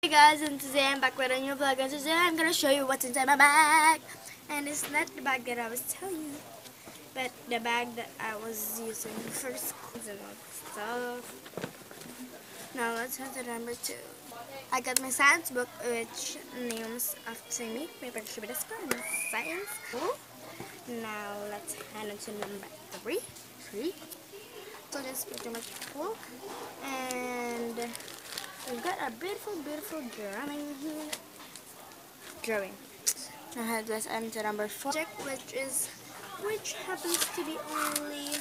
Hey guys, and today I'm back with a new vlog, and today I'm gonna show you what's inside my bag. And it's not the bag that I was telling you, but the bag that I was using for schools and all that stuff. Now let's head to number 2. I got my science book, which names after me, Mae Patricia Dasco, and science. Now let's head on to number 3. So this is pretty much full, and we've got a beautiful drawing here. Now let's enter number 4, which happens to be only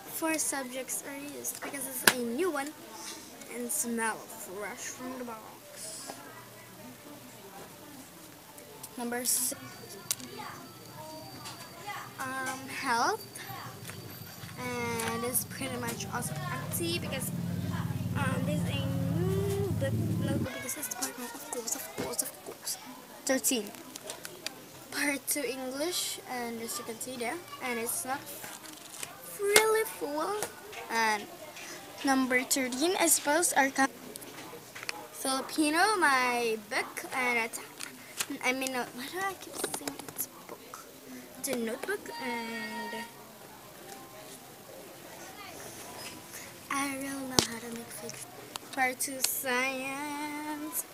4 subjects are used because it's a new one and smell fresh from the box. Number 6, health, and it's pretty much also empty because there's a new notebook because it's department of course. 13. Part 2 English, and as you can see there, and it's not really full. And number 13, I suppose, are Filipino, my book, and it's, why do I keep saying it's book? It's a notebook, and I really know how to make fake. Part 2 science,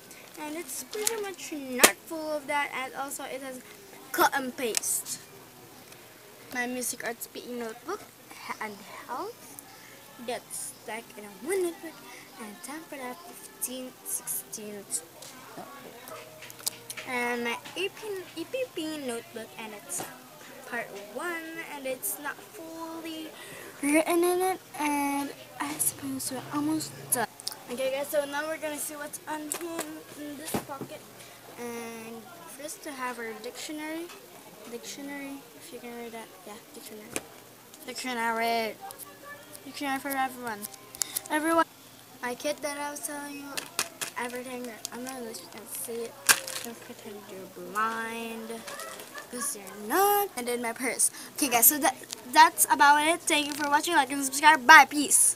and it's pretty much not full of that, and also it has cut and paste. My music arts PE notebook and health, that's like in a one notebook, and time for that 15, 16 notebook. And my EPP notebook, and it's part 1, and it's not fully written in it, and I suppose we're almost done. Okay guys, so now we're gonna see what's on here in this pocket. And first to have our dictionary, if you can read that, yeah, dictionary for everyone. My kid that I was telling you, everything that I'm not let you can see it. Don't pretend you're blind, because you're not. And then my purse. Okay guys, so that's about it. Thank you for watching, like and subscribe. Bye, peace.